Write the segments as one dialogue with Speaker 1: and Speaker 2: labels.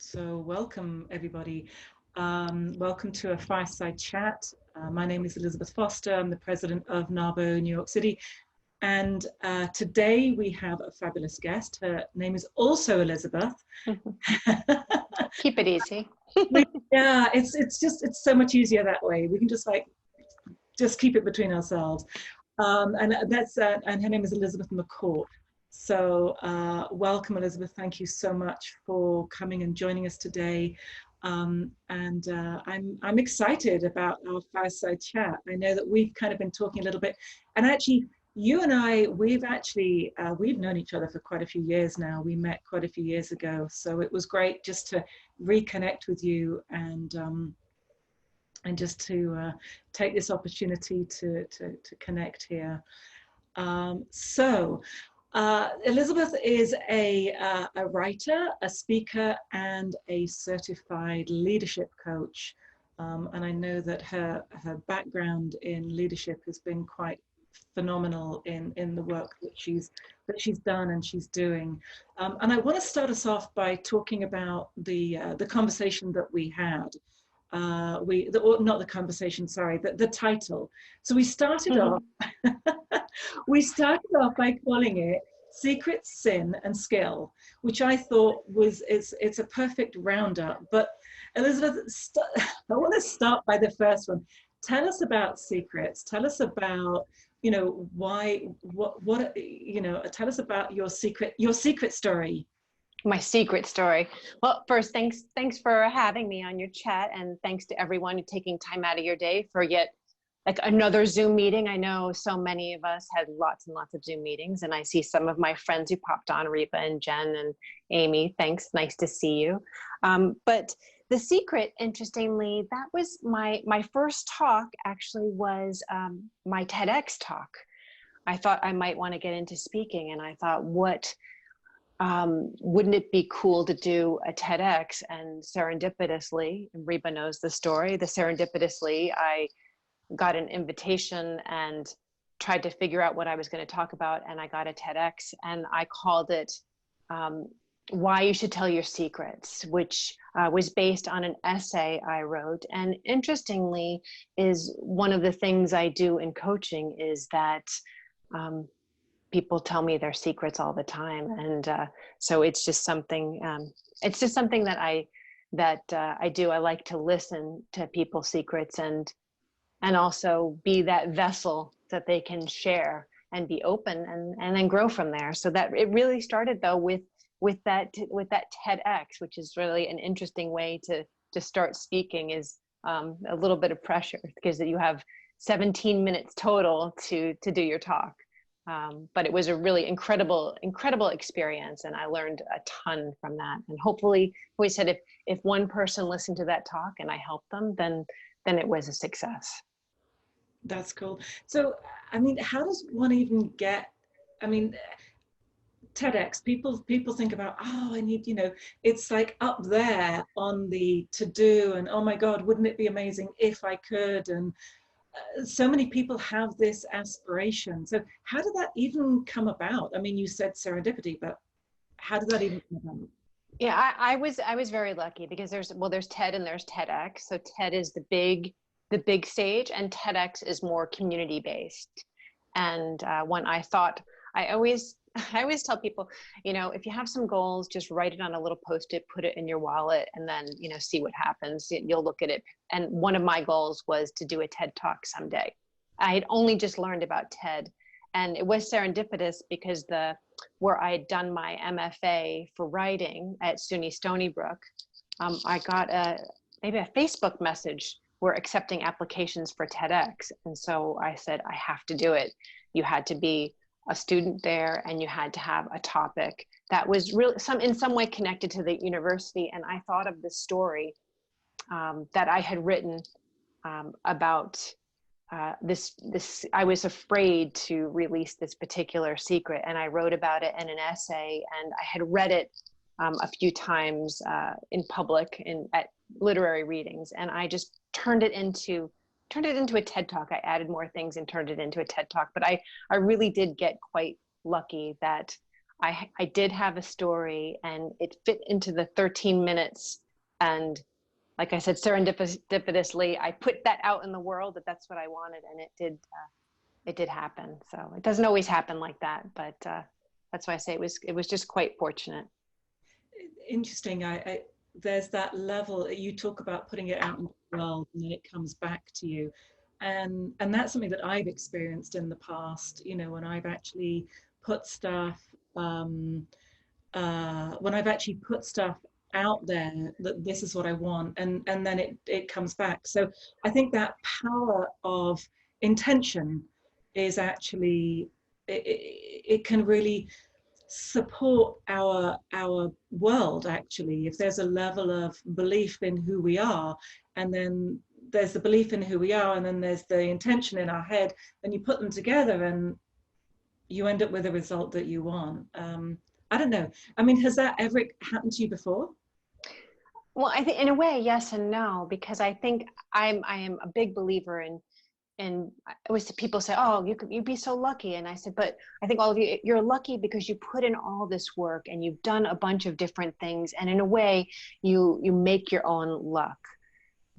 Speaker 1: So welcome, everybody. Welcome to a Fireside Chat. My name is Elizabeth Foster. I'm the president of NAWBO New York City. And today we have a fabulous guest. Her name is also Elizabeth.
Speaker 2: Keep it easy.
Speaker 1: Yeah, it's so much easier that way. We can just keep it between ourselves. And her name is Elizabeth McCourt. So welcome, Elizabeth. Thank you so much for coming and joining us today. I'm excited about our fireside chat. I know that we've kind of been talking a little bit, and actually, you and I, we've known each other for quite a few years now. We met quite a few years ago, so it was great just to reconnect with you and just to take this opportunity to connect here. Elizabeth is a writer, a speaker, and a certified leadership coach. And I know that her background in leadership has been quite phenomenal in the work that she's done and she's doing. And I want to start us off by talking about the conversation that we had. Not the conversation, sorry, the title. So we started off. We started off by calling it Secret, Sin, and Skill, which I thought it's a perfect roundup. But Elizabeth, I want to start by the first one. Tell us about secrets. Tell us about, tell us about your secret story.
Speaker 2: My secret story. Well, first, thanks for having me on your chat, and thanks to everyone taking time out of your day for yet like another Zoom meeting. I know so many of us had lots and lots of Zoom meetings, and I see some of my friends who popped on, Reba and Jen and Amy. Thanks, nice to see you. But the secret, interestingly, that was my first talk. Actually, was my TEDx talk. I thought I might want to get into speaking, and I thought, wouldn't it be cool to do a TEDx? And serendipitously, and Reba knows the story. Serendipitously, I got an invitation and tried to figure out what I was going to talk about, and I got a TEDx, and I called it Why You Should Tell Your Secrets, which was based on an essay I wrote. And interestingly, is one of the things I do in coaching is that people tell me their secrets all the time, and so it's just something that I do. I like to listen to people's secrets and also be that vessel that they can share and be open and then grow from there. So that it really started though with that TEDx, which is really an interesting way to start speaking, is a little bit of pressure because you have 17 minutes total to do your talk. But it was a really incredible experience, and I learned a ton from that. And hopefully, we said if one person listened to that talk and I helped them, then it was a success.
Speaker 1: That's cool. So, I mean, how does one even get, TEDx, people think about, I need, it's like up there on the to-do, and oh my God, wouldn't it be amazing if I could? And so many people have this aspiration. So how did that even come about? I mean, you said serendipity, but how did that even come about?
Speaker 2: Yeah, I was very lucky because there's TED and there's TEDx. So TED is the big stage, and TEDx is more community based. And when I always tell people, if you have some goals, just write it on a little Post-it, put it in your wallet, and then, see what happens. You'll look at it. And one of my goals was to do a TED Talk someday. I had only just learned about TED, and it was serendipitous because where I had done my MFA for writing at SUNY Stony Brook, I got maybe a Facebook message. We're accepting applications for TEDx. And so I said, I have to do it. You had to be a student there, and you had to have a topic that was really in some way connected to the university. And I thought of this story that I had written about this. I was afraid to release this particular secret, and I wrote about it in an essay, and I had read it a few times in public at literary readings, and I just turned it into a TED Talk. I added more things and turned it into a TED Talk. But I really did get quite lucky that I did have a story, and it fit into the 13 minutes. And like I said, serendipitously, I put that out in the world that that's what I wanted, and it did happen. So it doesn't always happen like that, but that's why I say it was just quite fortunate.
Speaker 1: Interesting. There's that level you talk about, putting it out in the world and then it comes back to you, and that's something that I've experienced in the past. You know, when I've actually put stuff when I've actually put stuff out there that this is what I want, and then it comes back. So I think that power of intention is actually, it can really support our world. Actually, if there's a level of belief in who we are, and then there's the belief in who we are, and then there's the intention in our head, then you put them together and you end up with a result that you want. I don't know, I mean, has that ever happened to you before?
Speaker 2: Well, I think in a way, yes and no, because I think I am a big believer in, and I always, people say, oh, you'd be so lucky. And I said, but I think all of you, you're lucky because you put in all this work and you've done a bunch of different things. And in a way, you make your own luck.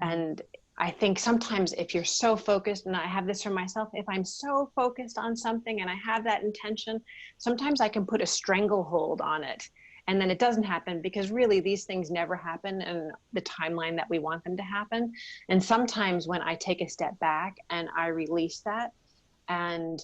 Speaker 2: And I think sometimes if you're so focused, and I have this for myself, if I'm so focused on something and I have that intention, sometimes I can put a stranglehold on it. And then it doesn't happen, because really these things never happen in the timeline that we want them to happen. And sometimes when I take a step back and I release that, and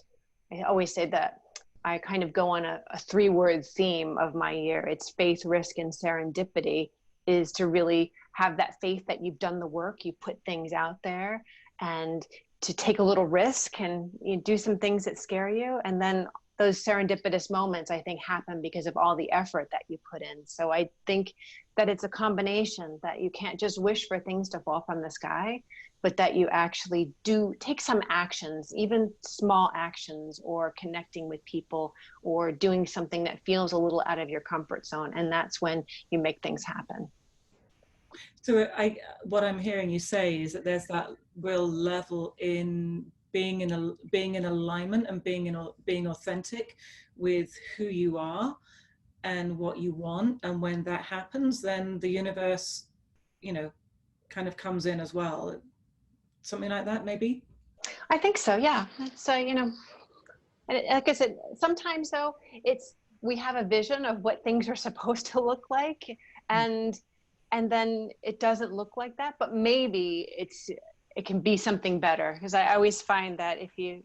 Speaker 2: I always say that I kind of go on a 3-word theme of my year. It's faith, risk, and serendipity, is to really have that faith that you've done the work, you put things out there, and to take a little risk and you do some things that scare you. And then those serendipitous moments, I think, happen because of all the effort that you put in. So I think that it's a combination, that you can't just wish for things to fall from the sky, but that you actually do take some actions, even small actions, or connecting with people, or doing something that feels a little out of your comfort zone. And that's when you make things happen.
Speaker 1: So what I'm hearing you say is that there's that real level in being in alignment and being authentic with who you are and what you want. And when that happens, then the universe, you know, kind of comes in as well. Something like that, maybe?
Speaker 2: I think so, yeah. So, you know, like I said, sometimes though, we have a vision of what things are supposed to look like, and then it doesn't look like that, but maybe it can be something better. Because I always find that if you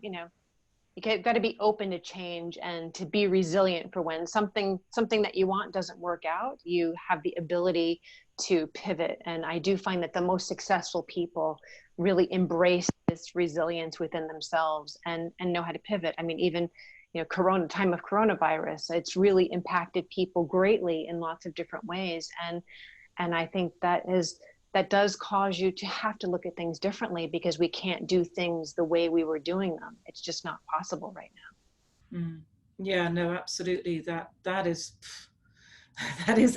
Speaker 2: got to be open to change and to be resilient for when something that you want doesn't work out, you have the ability to pivot. And I do find that the most successful people really embrace this resilience within themselves and know how to pivot. I mean, even, you know, time of coronavirus, it's really impacted people greatly in lots of different ways. And I think that does cause you to have to look at things differently, because we can't do things the way we were doing them. It's just not possible right now.
Speaker 1: Yeah, no, absolutely. That is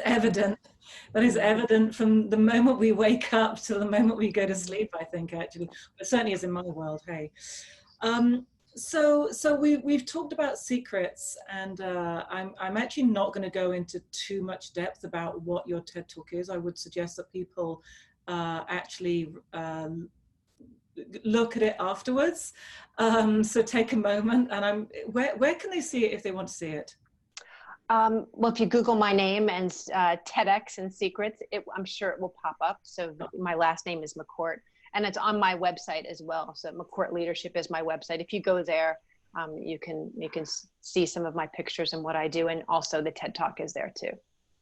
Speaker 1: evident. That is evident from the moment we wake up to the moment we go to sleep, I think, actually. But certainly is in my world, hey. So we've talked about secrets, and I'm actually not going to go into too much depth about what your TED Talk is. I would suggest that people actually look at it afterwards. So take a moment, and where can they see it if they want to see it?
Speaker 2: Well, if you Google my name and TEDx and secrets, I'm sure it will pop up. So my last name is McCourt, and it's on my website as well. So McCourt Leadership is my website. If you go there, you can see some of my pictures and what I do, and also the TED Talk is there too.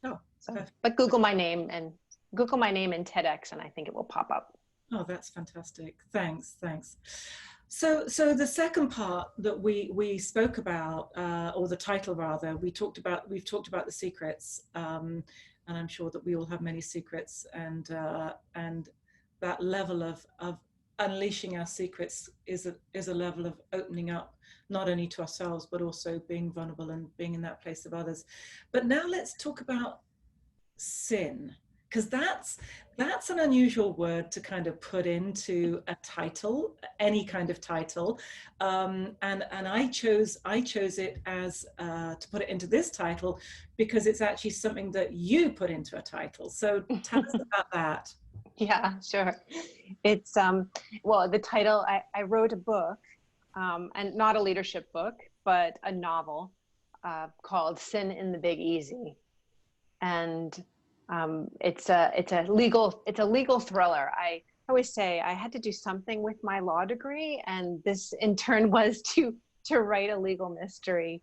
Speaker 1: Oh,
Speaker 2: so, but Google my name and TEDx, and I think it will pop up.
Speaker 1: Oh, that's fantastic. Thanks. So the second part that we spoke about, or the title rather, we've talked about the secrets, and I'm sure that we all have many secrets, and that level of unleashing our secrets is a level of opening up, not only to ourselves but also being vulnerable and being in that place of others. But now let's talk about sin, because that's an unusual word to kind of put into a title, any kind of title, and I chose it as to put it into this title because it's actually something that you put into a title. So tell us about that.
Speaker 2: Yeah, sure. It's well, the title, I wrote a book, and not a leadership book, but a novel called Sin in the Big Easy. And it's a legal thriller. I always say I had to do something with my law degree, and this in turn was to write a legal mystery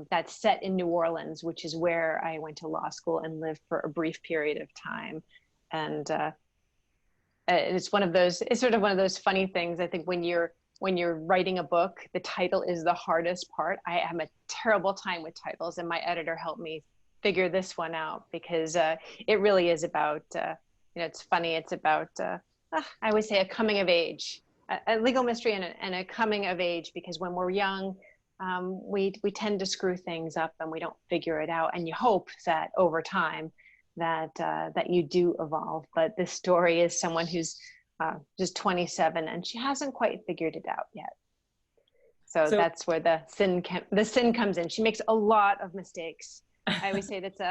Speaker 2: that's set in New Orleans, which is where I went to law school and lived for a brief period of time. And it's sort of one of those funny things. I think when you're writing a book, the title is the hardest part. I have a terrible time with titles, and my editor helped me figure this one out because it really is about, it's funny. It's about, I would say, a coming of age, a legal mystery and a coming of age, because when we're young, we tend to screw things up and we don't figure it out. And you hope that over time that you do evolve. But this story is someone who's just 27 and she hasn't quite figured it out yet. So that's where the sin comes in. She makes a lot of mistakes. I always say that's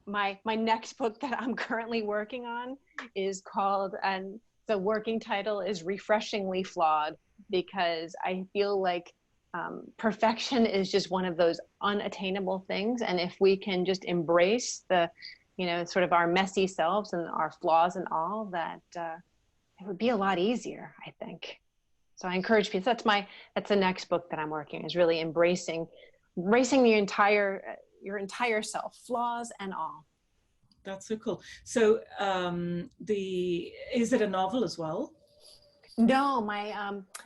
Speaker 2: my next book that I'm currently working on is called, and the working title is Refreshingly Flawed, because I feel like perfection is just one of those unattainable things. And if we can just embrace the, sort of our messy selves and our flaws and all that, it would be a lot easier, I think. So I encourage people, that's the next book that I'm working, is really embracing your entire self, flaws and all.
Speaker 1: That's so cool. So is it a novel as well?
Speaker 2: No,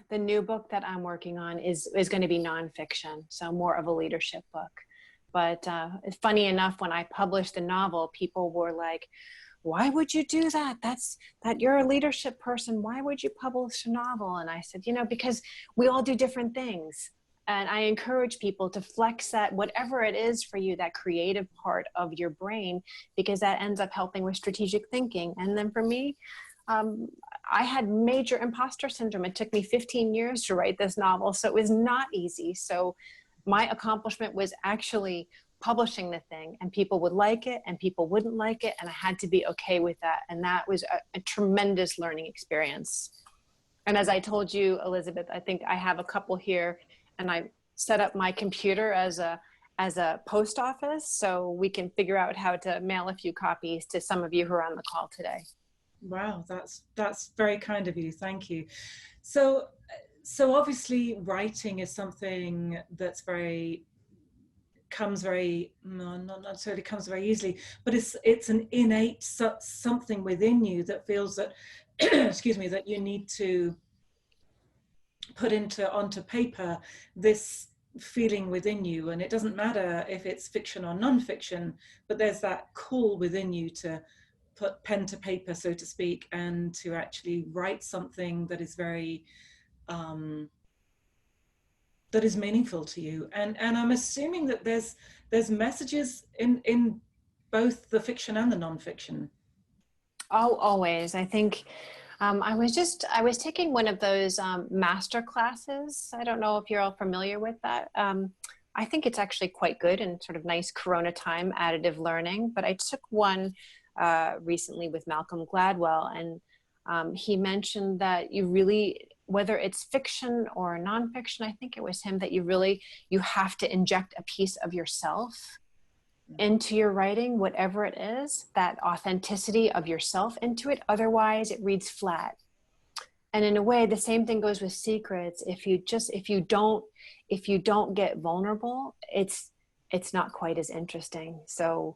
Speaker 2: the new book that I'm working on is going to be nonfiction, so more of a leadership book. But funny enough, when I published the novel, people were like, why would you do that? That you're a leadership person. Why would you publish a novel? And I said, because we all do different things. And I encourage people to flex that, whatever it is for you, that creative part of your brain, because that ends up helping with strategic thinking. And then for me, I had major imposter syndrome. It took me 15 years to write this novel, so it was not easy. So my accomplishment was actually publishing the thing, and people would like it and people wouldn't like it, and I had to be okay with that. And that was a tremendous learning experience. And as I told you, Elizabeth, I think I have a couple here, and I set up my computer as a post office, so we can figure out how to mail a few copies to some of you who are on the call today.
Speaker 1: Wow, that's very kind of you. Thank you. So obviously writing is something that's not necessarily comes very easily, but it's an innate something within you that feels that excuse me, that you need to put onto paper, this feeling within you. And it doesn't matter if it's fiction or non-fiction, but there's that call within you to put pen to paper, so to speak, and to actually write something that is very that is meaningful to you. And I'm assuming that there's messages in both the fiction and the non-fiction.
Speaker 2: Oh, always. I think I was taking one of those master classes. I don't know if you're all familiar with that. I think it's actually quite good and sort of nice Corona time additive learning. But I took one recently with Malcolm Gladwell, and he mentioned that you really, whether it's fiction or nonfiction, I think it was him, that you have to inject a piece of yourself into your writing, whatever it is, that authenticity of yourself into it. Otherwise it reads flat. And in a way, the same thing goes with secrets. If you don't get vulnerable, it's not quite as interesting. So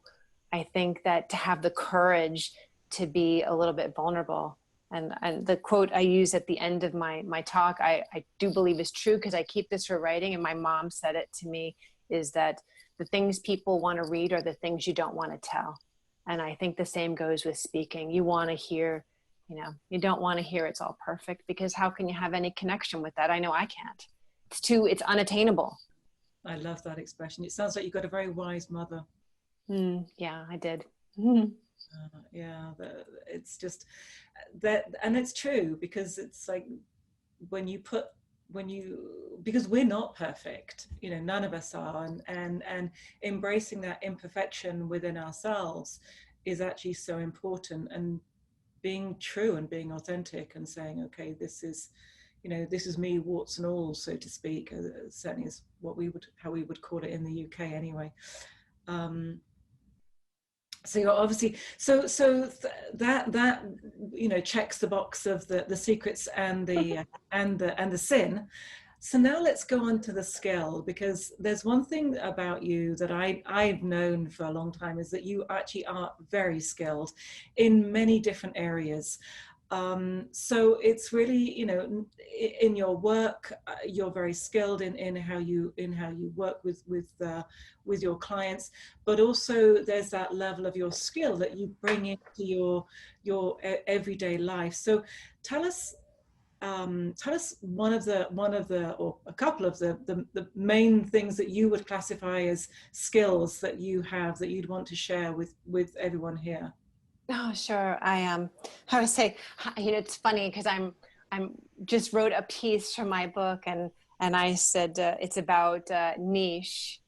Speaker 2: I think that to have the courage to be a little bit vulnerable, and the quote I use at the end of my talk, I do believe is true, because I keep this for writing, and my mom said it to me, is that the things people want to read are the things you don't want to tell. And I think the same goes with speaking. You want to hear, you don't want to hear it's all perfect, because how can you have any connection with that? I know I can't. It's unattainable.
Speaker 1: I love that expression. It sounds like you've got a very wise mother.
Speaker 2: Yeah, I did.
Speaker 1: Yeah, it's just that, and it's true, because it's like when you put when you because we're not perfect, you know, none of us are, and embracing that imperfection within ourselves is actually so important, and being true and being authentic and saying, okay, this is, you know, this is me, warts and all, so to speak. Certainly is what we would, how we would call it in the UK anyway. um, so you're obviously, that you know, checks the box of the secrets and the sin. So now let's go on to the skill, because there's one thing about you that I've known for a long time, is that you actually are very skilled in many different areas. So it's really, you know, in your work, you're very skilled in how you work with your clients, but also there's that level of your skill that you bring into your everyday life. So tell us, one of the or a couple of the main things that you would classify as skills that you have that you'd want to share with everyone here.
Speaker 2: Oh, sure. I would say, you know, it's funny because I'm just wrote a piece for my book, and I said it's about niche,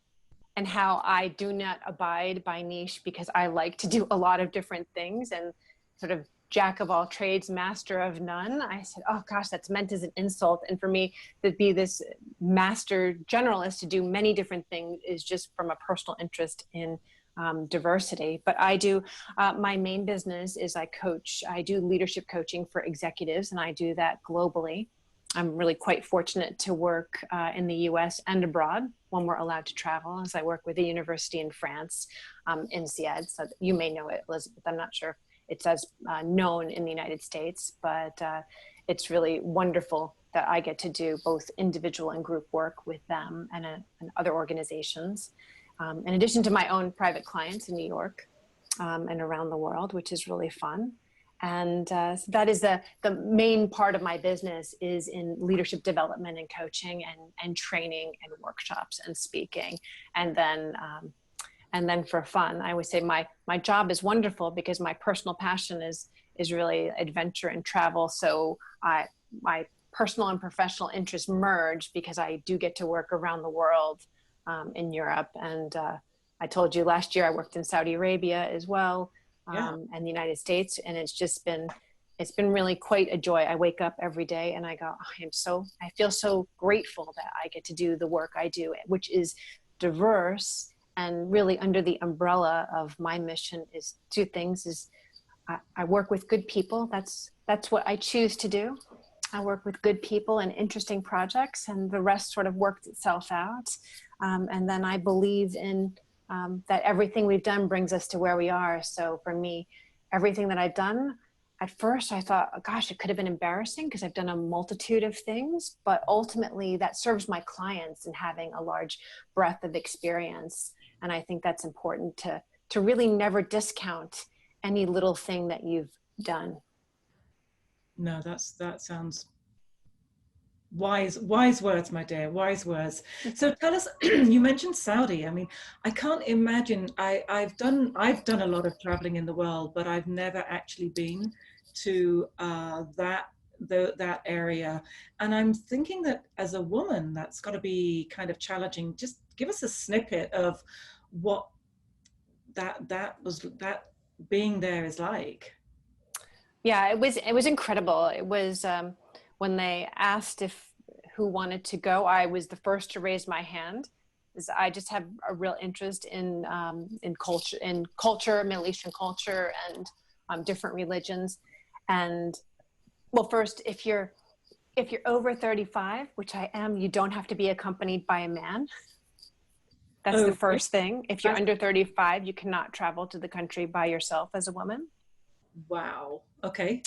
Speaker 2: and how I do not abide by niche because I like to do a lot of different things, and sort of jack of all trades, master of none. I said, oh gosh, that's meant as an insult. And for me, to be this master generalist, to do many different things, is just from a personal interest in diversity. But I do, my main business is I do leadership coaching for executives, and I do that globally. I'm really quite fortunate to work in the US and abroad when we're allowed to travel, as I work with a university in France, INSEAD. So you may know it, Elizabeth. I'm not sure it's as known in the United States, but it's really wonderful that I get to do both individual and group work with them and other organizations, in addition to my own private clients in New York and around the world, which is really fun. And so that is the main part of my business, is in leadership development and coaching and training and workshops and speaking. And then for fun, I would say my job is wonderful because my personal passion is really adventure and travel. So my personal and professional interests merge because I do get to work around the world, in Europe. And I told you last year I worked in Saudi Arabia as well.
Speaker 1: Yeah.
Speaker 2: And the United States. And it's been really quite a joy. I wake up every day and I go, I feel so grateful that I get to do the work I do, which is diverse, and really under the umbrella of my mission is two things. Is I work with good people. That's what I choose to do. I work with good people and interesting projects, and the rest sort of works itself out. And then I believe in that everything we've done brings us to where we are. So for me, everything that I've done, at first I thought, oh, gosh, it could have been embarrassing because I've done a multitude of things, but ultimately that serves my clients in having a large breadth of experience. And I think that's important to really never discount any little thing that you've done.
Speaker 1: No, that sounds wise words, my dear, wise words. So tell us, you mentioned Saudi. I mean, I can't imagine. I've done a lot of traveling in the world, but I've never actually been to that area. And I'm thinking that as a woman, that's got to be kind of challenging. Just give us a snippet of what that being there is like.
Speaker 2: Yeah, it was incredible. It was when they asked who wanted to go, I was the first to raise my hand. I just have a real interest in culture, Middle Eastern culture, and different religions. And well, first, if you're over 35, which I am, you don't have to be accompanied by a man. That's the first thing. If you're under 35, you cannot travel to the country by yourself as a woman.
Speaker 1: Wow. Okay.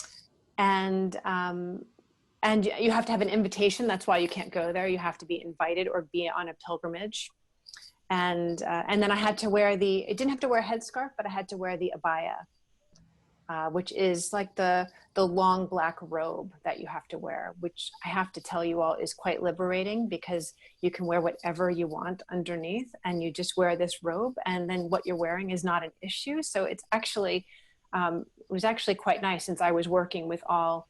Speaker 2: And you have to have an invitation. That's why you can't go there. You have to be invited or be on a pilgrimage. And then I had to wear I didn't have to wear a headscarf, but I had to wear the abaya, which is like the long black robe that you have to wear, which I have to tell you all is quite liberating, because you can wear whatever you want underneath, and you just wear this robe, and then what you're wearing is not an issue. So it's actually it was actually quite nice since I was working with all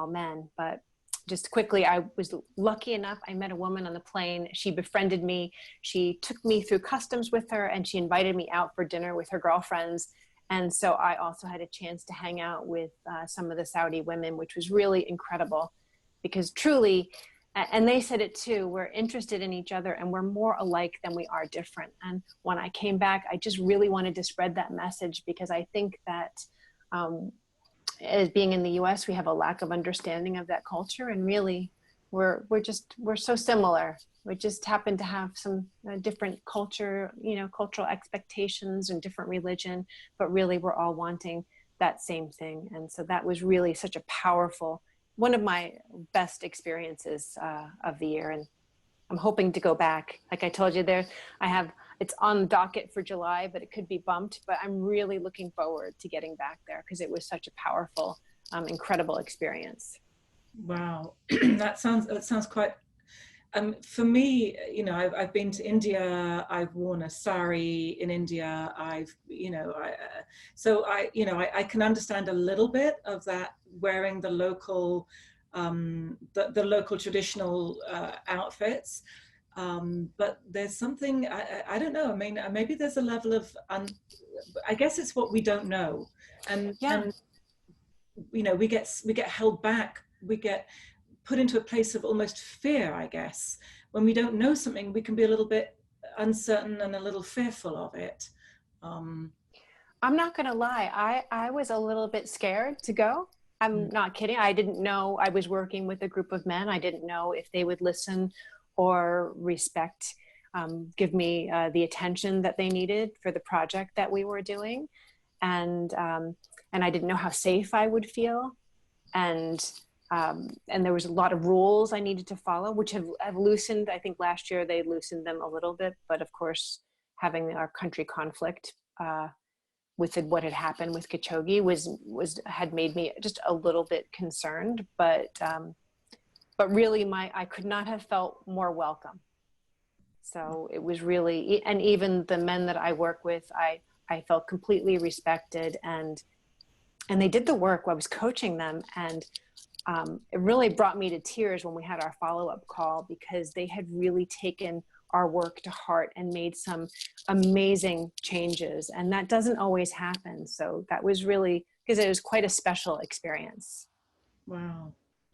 Speaker 2: men. But just quickly, I was lucky enough. I met a woman on the plane. She befriended me. She took me through customs with her, and she invited me out for dinner with her girlfriends. And so I also had a chance to hang out with some of the Saudi women, which was really incredible, because truly, and they said it too, we're interested in each other and we're more alike than we are different. And when I came back, I just really wanted to spread that message, because I think that as being in the US, we have a lack of understanding of that culture, and really we're so similar. We just happen to have some different culture, cultural expectations and different religion, but really we're all wanting that same thing. And so that was really such a powerful, one of my best experiences of the year. And I'm hoping to go back. Like I told you there, it's on the docket for July, but it could be bumped, but I'm really looking forward to getting back there, because it was such a powerful, incredible experience.
Speaker 1: Wow. That sounds quite, for me, I've been to India, I've worn a sari in India, I can understand a little bit of that, wearing the local, the local traditional outfits. But there's something, I don't know, I mean, maybe there's a level of, I guess it's what we don't know. And we get held back, we get put into a place of almost fear, I guess. When we don't know something, we can be a little bit uncertain and a little fearful of it.
Speaker 2: I'm not going to lie. I was a little bit scared to go. I'm not kidding. I didn't know. I was working with a group of men. I didn't know if they would listen or respect, give me the attention that they needed for the project that we were doing. And I didn't know how safe I would feel. And there was a lot of rules I needed to follow, which have loosened. I think last year they loosened them a little bit, but of course, having our country conflict with what had happened with Khashoggi had made me just a little bit concerned. But really, I could not have felt more welcome. So it was really, and even the men that I work with, I felt completely respected, and they did the work. I was coaching them, and it really brought me to tears when we had our follow-up call, because they had really taken our work to heart and made some amazing changes. And that doesn't always happen. So that was really, because it was quite a special experience.
Speaker 1: Wow.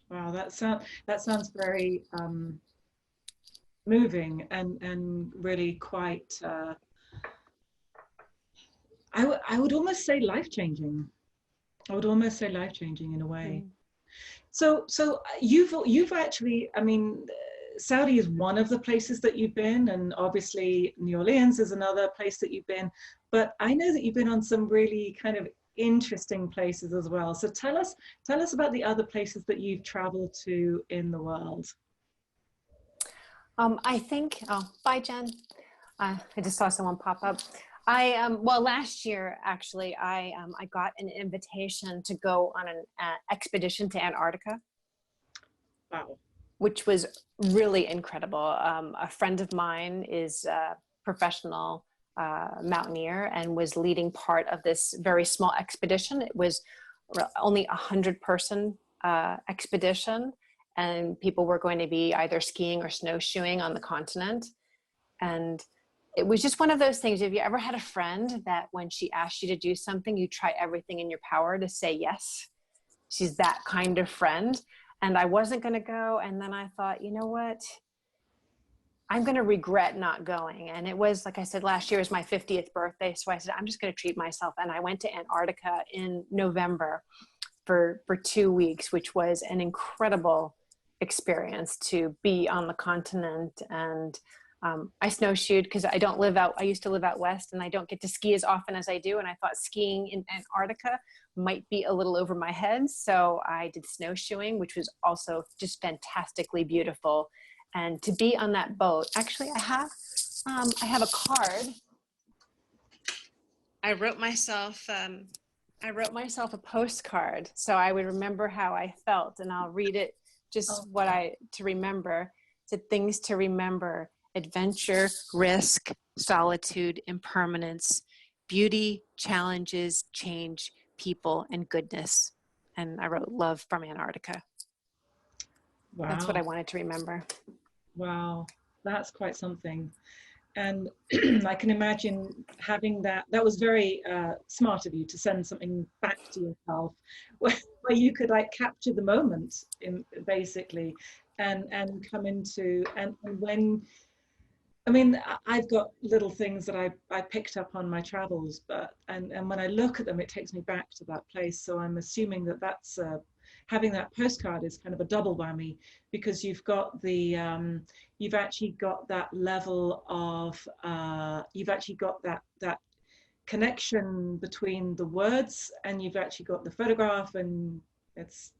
Speaker 1: That sounds very moving and really quite, I would almost say life-changing. In a way. So you've actually, I mean, Saudi is one of the places that you've been, and obviously New Orleans is another place that you've been, but I know that you've been on some really kind of interesting places as well. So tell us about the other places that you've traveled to in the world.
Speaker 2: I think, bye Jen. I just saw someone pop up. Well, last year, actually, I got an invitation to go on an expedition to Antarctica.
Speaker 1: Wow.
Speaker 2: Which was really incredible. A friend of mine is a professional mountaineer and was leading part of this very small expedition. It was only 100-person expedition, and people were going to be either skiing or snowshoeing on the continent. And it was just one of those things. Have you ever had a friend that when she asked you to do something, you try everything in your power to say yes? She's that kind of friend. And I wasn't going to go. And then I thought, you know what? I'm going to regret not going. And it was, like I said, last year was my 50th birthday. So I said, I'm just going to treat myself. And I went to Antarctica in November for 2 weeks, which was an incredible experience to be on the continent. And I snowshoed because I used to live out west, and I don't get to ski as often as I do. And I thought skiing in Antarctica might be a little over my head. So I did snowshoeing, which was also just fantastically beautiful. And to be on that boat, actually I have a card. I wrote myself a postcard so I would remember how I felt, and I'll read it, just to remember. It said, things to remember: adventure, risk, solitude, impermanence, beauty, challenges, change, people, and goodness. And I wrote love from Antarctica.
Speaker 1: Wow.
Speaker 2: That's what I wanted to remember.
Speaker 1: Wow, that's quite something. And I can imagine having that. That was very smart of you to send something back to yourself where you could like capture the moment in basically and come into and when I mean, I've got little things that I picked up on my travels, but and when I look at them, it takes me back to that place. So I'm assuming that that's having that postcard is kind of a double whammy, because you've got the you've actually got that level of you've actually got that connection between the words, and you've actually got the photograph, and it's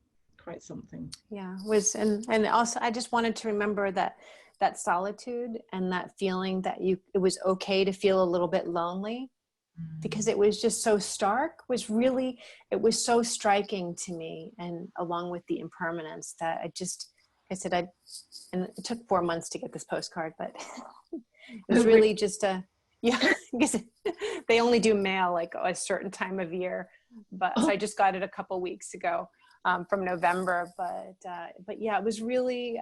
Speaker 1: quite something.
Speaker 2: Yeah, and also I just wanted to remember that solitude and that feeling that it was okay to feel a little bit lonely, because it was just so stark, it was so striking to me, and along with the impermanence that and it took 4 months to get this postcard, but it was really just yeah, because they only do mail like a certain time of year, but so I just got it a couple weeks ago from November, but yeah, it was really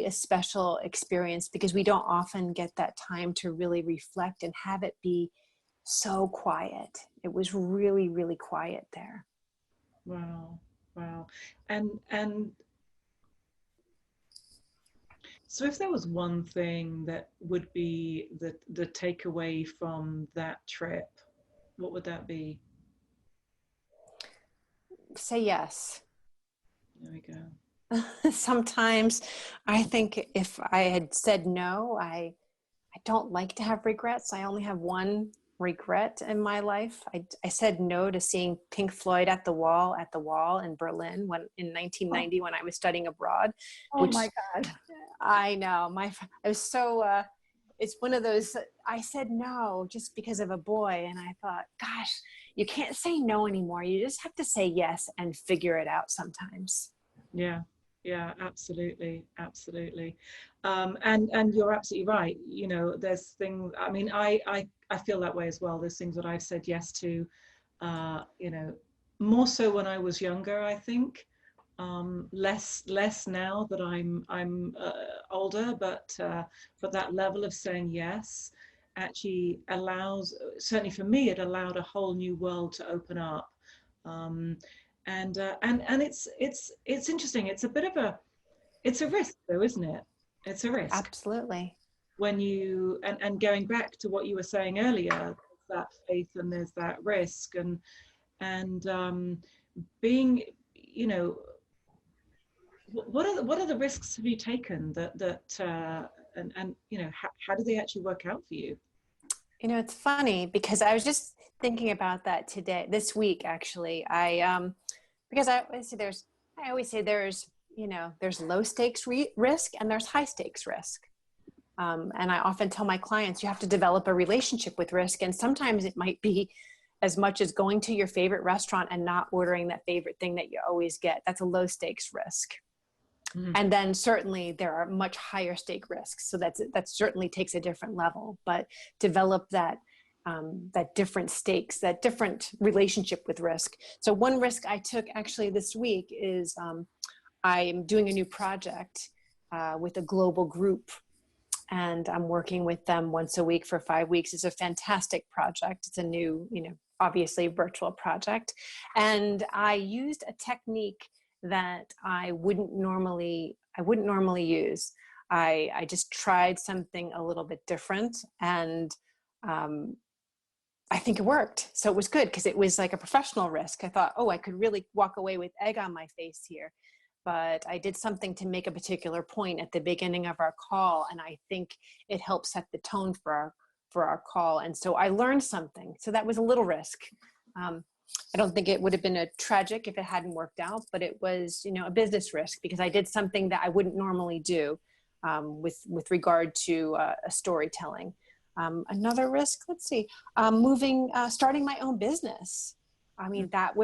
Speaker 2: a special experience, because we don't often get that time to really reflect and have it be so quiet. It was really, really quiet there.
Speaker 1: Wow. And so if there was one thing that would be the takeaway from that trip, what would that be?
Speaker 2: Say yes.
Speaker 1: There we go.
Speaker 2: Sometimes I think if I had said no, I don't like to have regrets. I only have one regret in my life. I said no to seeing Pink Floyd at the wall in Berlin in 1990 when I was studying abroad.
Speaker 1: Oh my God.
Speaker 2: I know. I was so, it's one of those, I said no just because of a boy. And I thought, gosh, you can't say no anymore. You just have to say yes and figure it out sometimes.
Speaker 1: Yeah, absolutely. And you're absolutely right. You know, there's things, I mean, I feel that way as well. There's things that I've said yes to, you know, more so when I was younger, I think. Less now that I'm older, but that level of saying yes actually allows, certainly for me, it allowed a whole new world to open up. And it's interesting. It's a bit of it's a risk though, isn't it? It's a risk.
Speaker 2: Absolutely.
Speaker 1: When you, and going back to what you were saying earlier, there's that faith and there's that risk, and being, you know, what are the risks have you taken and you know, how do they actually work out for you?
Speaker 2: You know, it's funny because I was just thinking about that this week, actually. Because I always say there's, you know, there's low stakes risk and there's high stakes risk. And I often tell my clients, you have to develop a relationship with risk. And sometimes it might be as much as going to your favorite restaurant and not ordering that favorite thing that you always get. That's a low stakes risk. Mm-hmm. And then certainly there are much higher stake risks. So that certainly takes a different level, but develop that different stakes, that different relationship with risk. So one risk I took actually this week is I'm doing a new project with a global group, and I'm working with them once a week for 5 weeks. It's a fantastic project. It's a new, you know, obviously virtual project. And I used a technique that I wouldn't normally use. I just tried something a little bit different, and I think it worked. So it was good because it was like a professional risk. I thought, oh, I could really walk away with egg on my face here. But I did something to make a particular point at the beginning of our call, and I think it helped set the tone for our call. And so I learned something. So that was a little risk. I don't think it would have been a tragic if it hadn't worked out, but it was, you know, a business risk because I did something that I wouldn't normally do with regard to storytelling. Another risk, let's see, starting my own business. I mean, that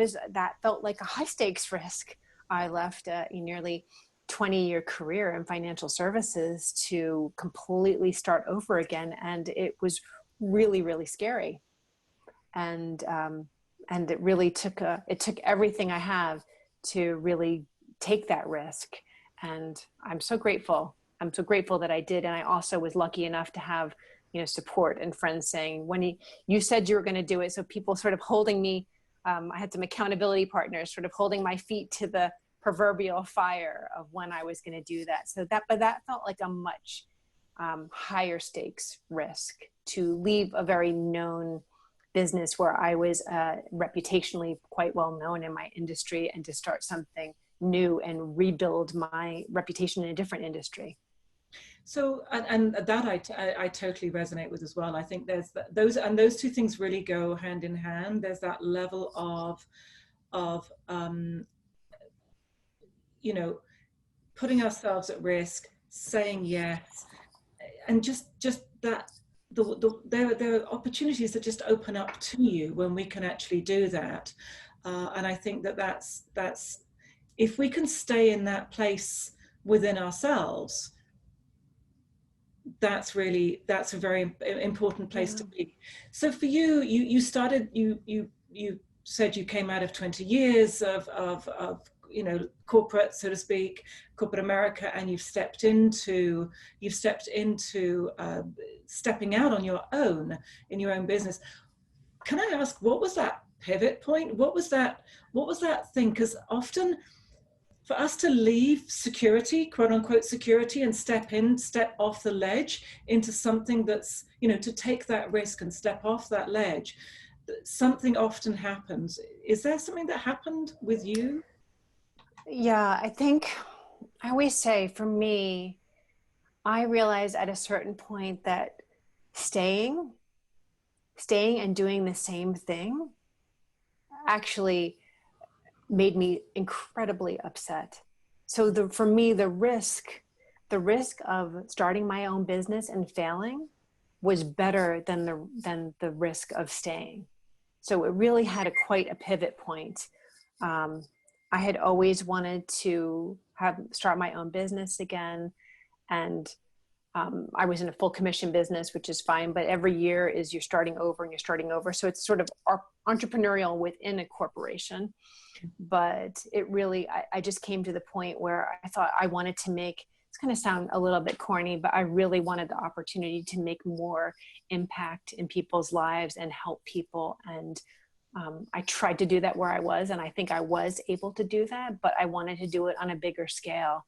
Speaker 2: felt like a high stakes risk. I left a nearly 20-year career in financial services to completely start over again. And it was really, really scary. And and it really took everything I have to really take that risk. And I'm so grateful. I'm so grateful that I did. And I also was lucky enough to have, support and friends saying, when you said you were going to do it. So people sort of holding me, I had some accountability partners sort of holding my feet to the proverbial fire of when I was going to do that. But that felt like a much higher stakes risk to leave a very known business where I was reputationally quite well known in my industry, and to start something new and rebuild my reputation in a different industry.
Speaker 1: So, and that I totally resonate with as well. I think there's those two things really go hand in hand. There's that level of putting ourselves at risk, saying yes, and just that there are opportunities that just open up to you when we can actually do that. And I think that's if we can stay in that place within ourselves, that's a very important place to be. So for you, you started, you said you came out of 20 years of corporate, so to speak, corporate America, and you've stepped into stepping out on your own in your own business. Can I ask, what was that pivot point? What was that thing? Because often for us to leave security, quote unquote security, and step off the ledge into something that's, to take that risk and step off that ledge, something often happens. Is there something that happened with you?
Speaker 2: Yeah, I think I always say, for me, I realized at a certain point that staying and doing the same thing actually made me incredibly upset. So for me, the risk of starting my own business and failing was better than the risk of staying. So it really had quite a pivot point. I had always wanted to start my own business again. And I was in a full commission business, which is fine, but every year you're starting over. So it's sort of entrepreneurial within a corporation. But it really, I just came to the point where I thought I wanted to it's going to sound a little bit corny, but I really wanted the opportunity to make more impact in people's lives and help people. And I tried to do that where I was, and I think I was able to do that, but I wanted to do it on a bigger scale.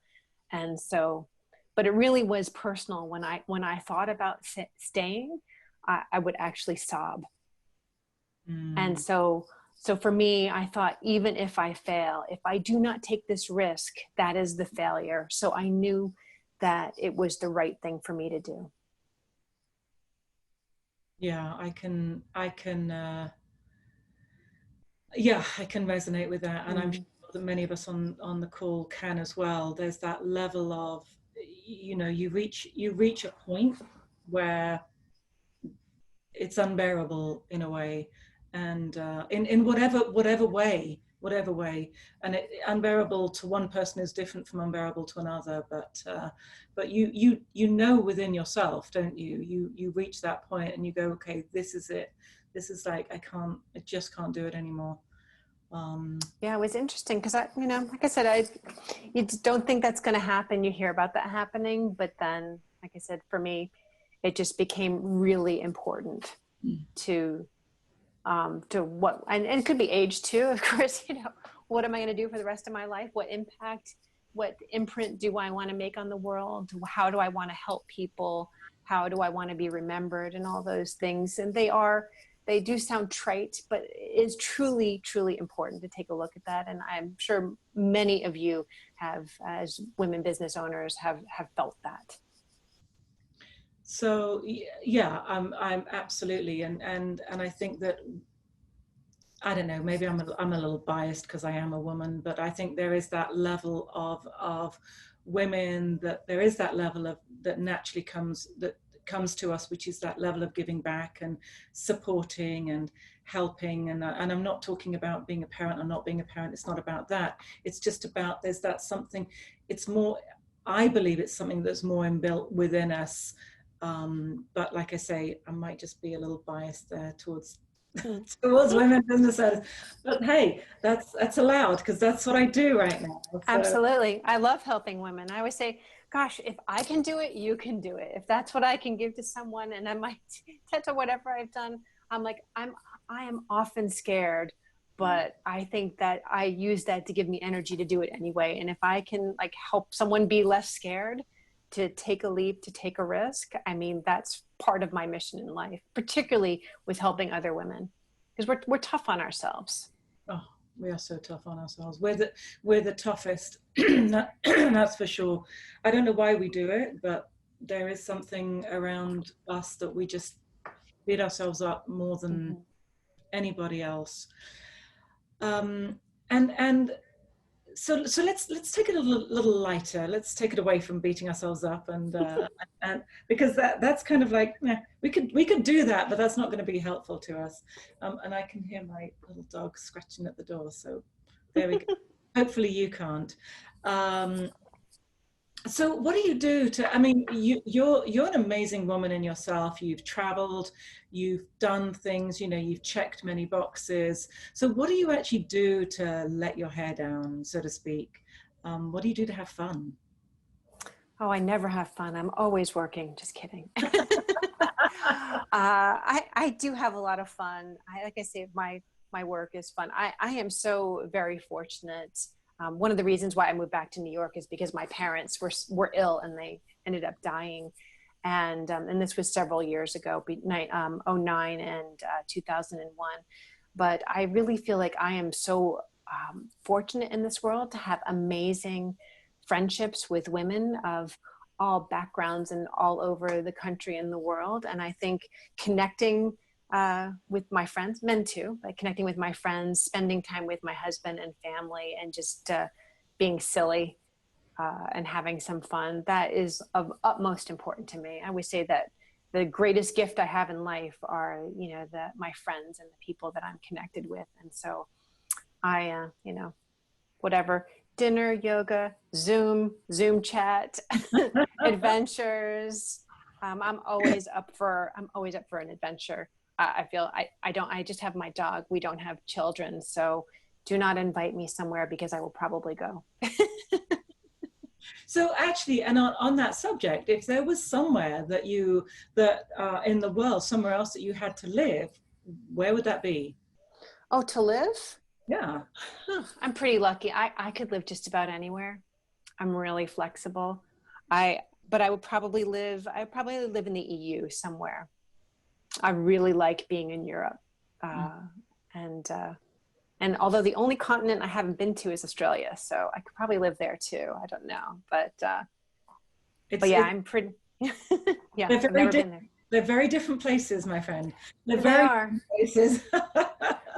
Speaker 2: And so, but it really was personal. When I thought about staying, I would actually sob. And so for me, I thought, even if I fail, if I do not take this risk, that is the failure. So I knew that it was the right thing for me to do.
Speaker 1: Yeah, I can resonate with that. And I'm sure that many of us on the call can as well. There's that level of, you reach a point where it's unbearable in a way, and in whatever way, and unbearable to one person is different from unbearable to another. But you within yourself, don't you? You reach that point and you go, okay, this is it. This is like, I just can't do it anymore.
Speaker 2: Yeah, it was interesting because like I said, you don't think that's going to happen. You hear about that happening, but then, like I said, for me, it just became really important to what, and it could be age too, of course. What am I going to do for the rest of my life? What impact, what imprint do I want to make on the world? How do I want to help people? How do I want to be remembered? And all those things. And they do sound trite, but it's truly, truly important to take a look at that. And I'm sure many of you have, as women business owners, have felt that.
Speaker 1: So yeah, I'm absolutely, and I think that, I don't know, maybe I'm a little biased because I am a woman, but I think there is that level of women, that there is that level of that naturally comes to us, which is that level of giving back and supporting and helping. And I'm not talking about being a parent or not being a parent. It's not about that. It's just about, there's that something, it's more, I believe it's something that's more inbuilt within us. But like I say, I might just be a little biased there towards towards women businesses. But hey, that's allowed because that's what I do right now. So,
Speaker 2: Absolutely. I love helping women. I always say, gosh, if I can do it, you can do it. If that's what I can give to someone, and I might tend to whatever I've done, I am often scared, but I think that I use that to give me energy to do it anyway. And if I can like help someone be less scared to take a leap, to take a risk, I mean, that's part of my mission in life, particularly with helping other women, because we're tough on ourselves.
Speaker 1: oh, we are so tough on ourselves. We're the toughest. That's for sure. I don't know why we do it, but there is something around us that we just beat ourselves up more than anybody else. Um, and so let's take it a little lighter. Let's take it away from beating ourselves up and because that's kind of like we could do that, but that's not going to be helpful to us. And I can hear my little dog scratching at the door. So there we go. Hopefully you can't. So what do you do to, I mean, you're an amazing woman in yourself. You've traveled, you've done things, you've checked many boxes. So what do you actually do to let your hair down, so to speak? What do you do to have fun?
Speaker 2: Oh, I never have fun. I'm always working. Just kidding. I do have a lot of fun. Like I say, my work is fun. I am so very fortunate. One of the reasons why I moved back to New York is because my parents were ill and they ended up dying. And this was several years ago, 2009 and 2001. But I really feel like I am so fortunate in this world to have amazing friendships with women of all backgrounds and all over the country and the world. And I think connecting with my friends, men too, but connecting with my friends, spending time with my husband and family, and just being silly and having some fun, that is of utmost importance to me. I always say that the greatest gift I have in life are, my friends and the people that I'm connected with. And so I, whatever, dinner, yoga, Zoom chat, adventures. I'm always up for an adventure. I just have my dog. We don't have children. So do not invite me somewhere because I will probably go.
Speaker 1: So actually, and on that subject, if there was somewhere that in the world, somewhere else that you had to live, where would that be?
Speaker 2: Oh, to live?
Speaker 1: Yeah.
Speaker 2: I'm pretty lucky. I could live just about anywhere. I'm really flexible. But I would probably live in the EU somewhere. I really like being in Europe. And although the only continent I haven't been to is Australia, so I could probably live there too. I don't know, but yeah, I'm pretty, yeah, I've never been there.
Speaker 1: They're very different places, my friend. They're
Speaker 2: They
Speaker 1: very
Speaker 2: are.
Speaker 1: different places.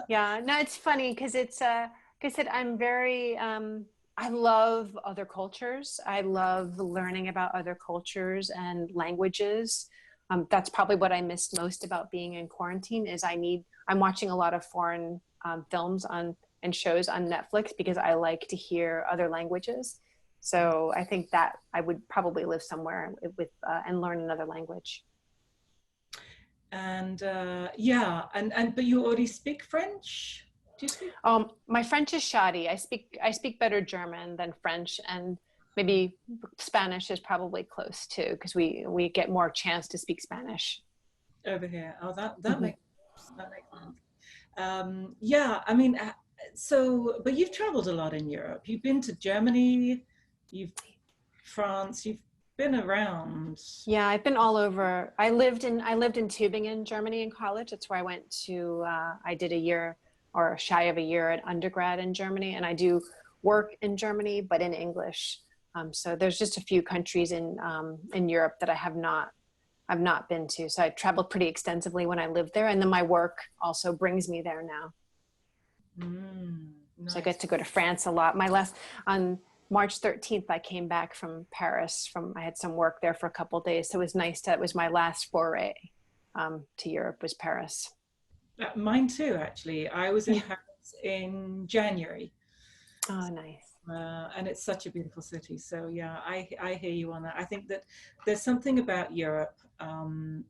Speaker 2: Yeah, no, it's funny because it's, like I said, I'm very, I love other cultures. I love learning about other cultures and languages. That's probably what I missed most about being in quarantine is I'm watching a lot of foreign films and shows on Netflix because I like to hear other languages. So I think that I would probably live somewhere with and learn another language.
Speaker 1: And yeah, but you already speak French? Do you speak?
Speaker 2: My French is shoddy. I speak better German than French, and maybe Spanish is probably close too because we get more chance to speak Spanish
Speaker 1: Over here. Oh, that makes sense. Yeah, I mean, but you've traveled a lot in Europe. You've been to Germany, France, you've been around.
Speaker 2: Yeah, I've been all over. I lived in Tübingen, Germany in college. That's where I went to. I did a year or shy of a year at undergrad in Germany, and I do work in Germany, but in English. So there's just a few countries in Europe that I've not been to. So I traveled pretty extensively when I lived there, and then my work also brings me there now.
Speaker 1: Nice.
Speaker 2: So I get to go to France a lot. On March 13th, I came back from Paris. I had some work there for a couple of days. So it was nice. It was my last foray to Europe was Paris.
Speaker 1: Mine too, actually. I was in Paris in January.
Speaker 2: Oh, nice.
Speaker 1: And it's such a beautiful city. So yeah, I hear you on that. I think that there's something about Europe, and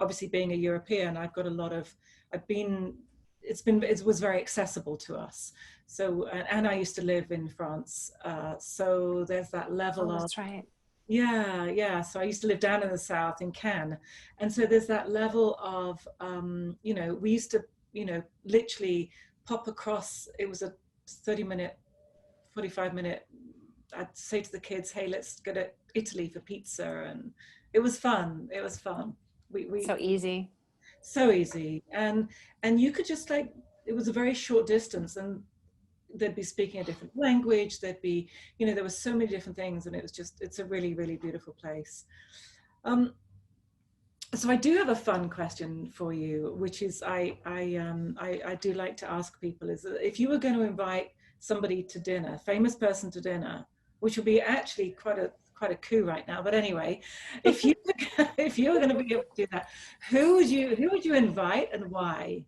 Speaker 1: obviously being a European, I've got a lot of, it was very accessible to us. So, and I used to live in France. So there's that level
Speaker 2: Oh,
Speaker 1: of,
Speaker 2: that's right.
Speaker 1: yeah. So I used to live down in the south in Cannes. And so there's that level of, we used to, literally pop across, it was a 30-minute, 45-minute, I'd say to the kids, hey, let's go to Italy for pizza. And it was fun. It was fun.
Speaker 2: So easy.
Speaker 1: So easy. And you could just like, it was a very short distance, and they'd be speaking a different language. There'd be, there were so many different things, and it's a really, really beautiful place. So I do have a fun question for you, which is I do like to ask people is that if you were going to invite somebody to dinner, famous person to dinner, which would be actually quite a coup right now. But anyway, if you were going to be able to do that, who would you invite and why?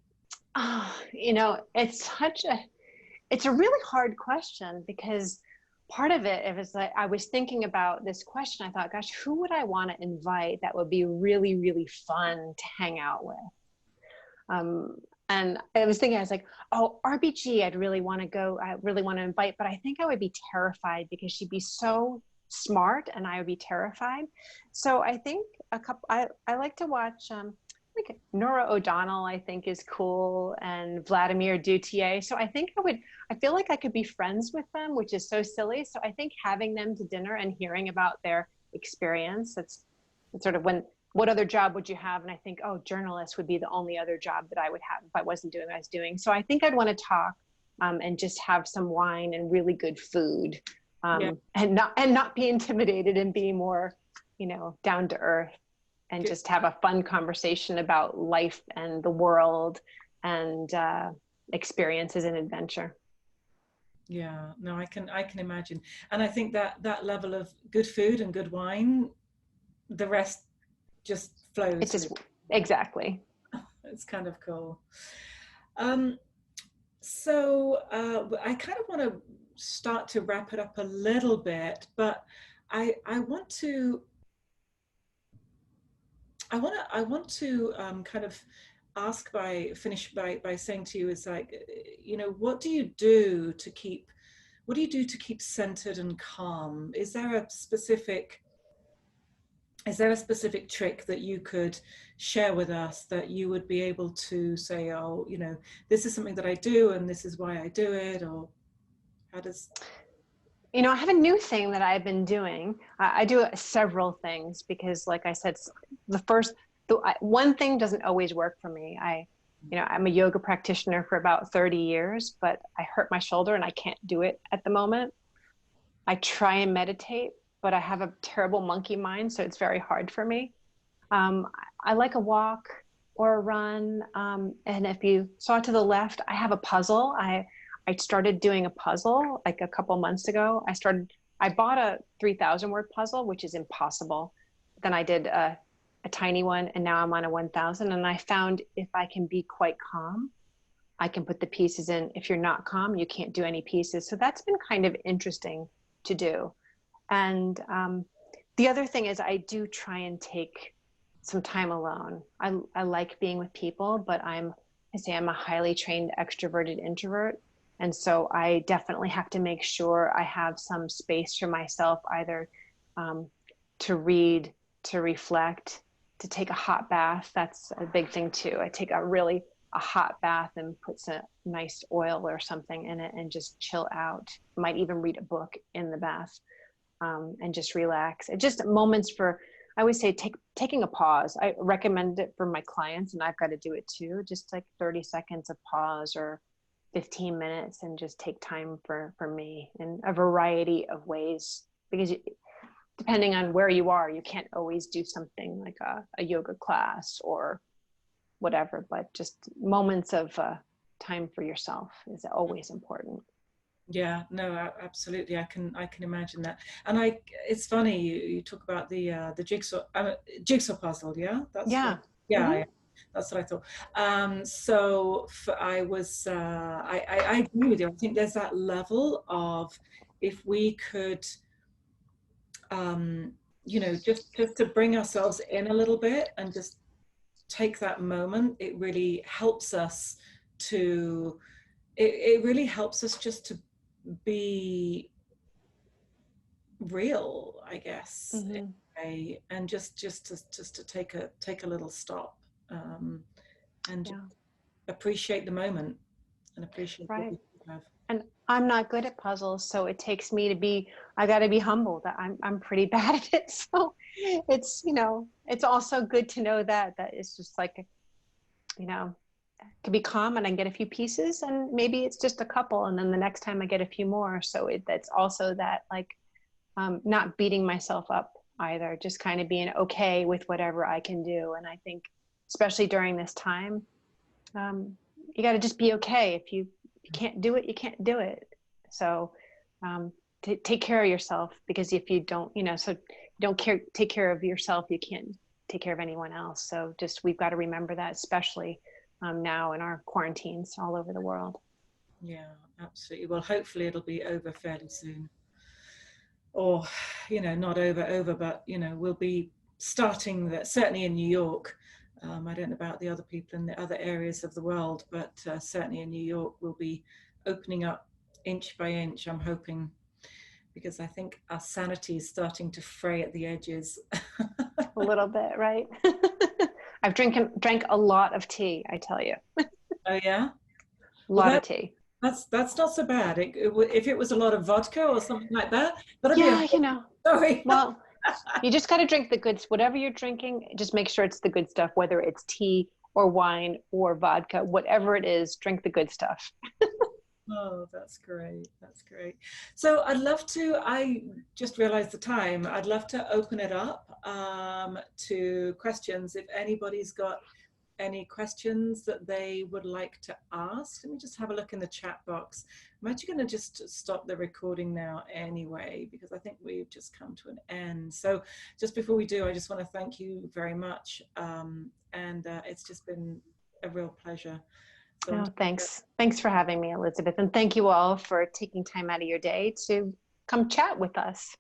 Speaker 2: It's a really hard question, because part of it, if it's like, I was thinking about this question, I thought, gosh, who would I want to invite that would be really, really fun to hang out with? And I was thinking, I was like, oh, RBG, I really want to invite, but I think I would be terrified because she'd be so smart and I would be terrified. So I think I like to watch, like Nora O'Donnell, I think is cool, and Vladimir Duthiers. So I feel like I could be friends with them, which is so silly. So I think having them to dinner and hearing about their experience, that's sort of what other job would you have? And I think, oh, journalist would be the only other job that I would have if I wasn't doing what I was doing. So I think I'd want to talk and just have some wine and really good food, and not be intimidated, and be more, down to earth, and just have a fun conversation about life and the world and experiences and adventure.
Speaker 1: Yeah, no, I can imagine. And I think that level of good food and good wine, the rest just flows.
Speaker 2: It's just, exactly.
Speaker 1: It's kind of cool. So I kind of want to start to wrap it up a little bit, but I want to kind of finish by saying to you is like, what do you do to keep centered and calm? Is there a specific trick that you could share with us that you would be able to say, oh, this is something that I do and this is why I do it? Or how does...
Speaker 2: I have a new thing that I've been doing. I do several things because, like I said, one thing doesn't always work for me. I'm a yoga practitioner for about 30 years, but I hurt my shoulder and I can't do it at the moment. I try and meditate, but I have a terrible monkey mind, so it's very hard for me. I like a walk or a run. And if you saw to the left, I have a puzzle. I started doing a puzzle like a couple months ago. I bought a 3,000 word puzzle, which is impossible. Then I did a tiny one, and now I'm on a 1,000. And I found if I can be quite calm, I can put the pieces in. If you're not calm, you can't do any pieces. So that's been kind of interesting to do. And the other thing is I do try and take some time alone. I like being with people, but I'm a highly trained extroverted introvert. And so I definitely have to make sure I have some space for myself, either to read, to reflect, to take a hot bath. That's a big thing too. I take a hot bath and put some nice oil or something in it and just chill out. Might even read a book in the bath and just relax. It just moments I always say taking a pause. I recommend it for my clients, and I've got to do it too. Just like 30 seconds of pause or 15 minutes, and just take time for me in a variety of ways, because depending on where you are, you can't always do something like a yoga class or whatever, but just moments of time for yourself is always important.
Speaker 1: Yeah, no, absolutely. I can imagine that. And it's funny you talk about the jigsaw puzzle. Yeah,
Speaker 2: Yeah.
Speaker 1: That's what I thought. I agree with you. I think there's that level of, if we could, just to bring ourselves in a little bit and just take that moment, it really helps us to, it really helps us just to be real, I guess, in a way, and just to take a little stop, and
Speaker 2: Yeah.
Speaker 1: appreciate the moment and appreciate what
Speaker 2: Right.
Speaker 1: we have.
Speaker 2: And I'm not good at puzzles, so it takes me to be, I got to be humble that I'm pretty bad at it. So it's, you know, it's also good to know that it's just like, you know, to be calm and I get a few pieces and maybe it's just a couple. And then the next time I get a few more. So that's also that, like, not beating myself up either, just kind of being okay with whatever I can do. And I think, especially during this time, you got to just be okay. If you can't do it, you can't do it. So take care of yourself, because if you don't, you know, so you don't take care of yourself, you can't take care of anyone else. So just, we've got to remember that, especially now in our quarantines all over the world.
Speaker 1: Yeah, absolutely. Well, hopefully it'll be over fairly soon. Or, you know, not over, but, you know, we'll be starting that, certainly in New York. I don't know about the other people in the other areas of the world, but certainly in New York, we'll be opening up inch by inch, I'm hoping, because I think our sanity is starting to fray at the edges.
Speaker 2: A little bit, right? I've drank a lot of tea, I tell you.
Speaker 1: Oh yeah?
Speaker 2: A
Speaker 1: Well,
Speaker 2: lot of tea.
Speaker 1: that's not so bad. If it was a lot of vodka or something like that, that'd be a
Speaker 2: Yeah, you know.
Speaker 1: story.
Speaker 2: Well, you just got to drink the good, whatever you're drinking, just make sure it's the good stuff, whether it's tea or wine or vodka, whatever it is, drink the good stuff.
Speaker 1: Oh, that's great. That's great. So I just realized the time. I'd love to open it up to questions. If anybody's got any questions that they would like to ask, let me just have a look in the chat box. I'm actually going to just stop the recording now anyway, because I think we've just come to an end. So just before we do, I just want to thank you very much. And it's just been a real pleasure. So
Speaker 2: Oh, thanks. Thanks for having me, Elizabeth. And thank you all for taking time out of your day to come chat with us.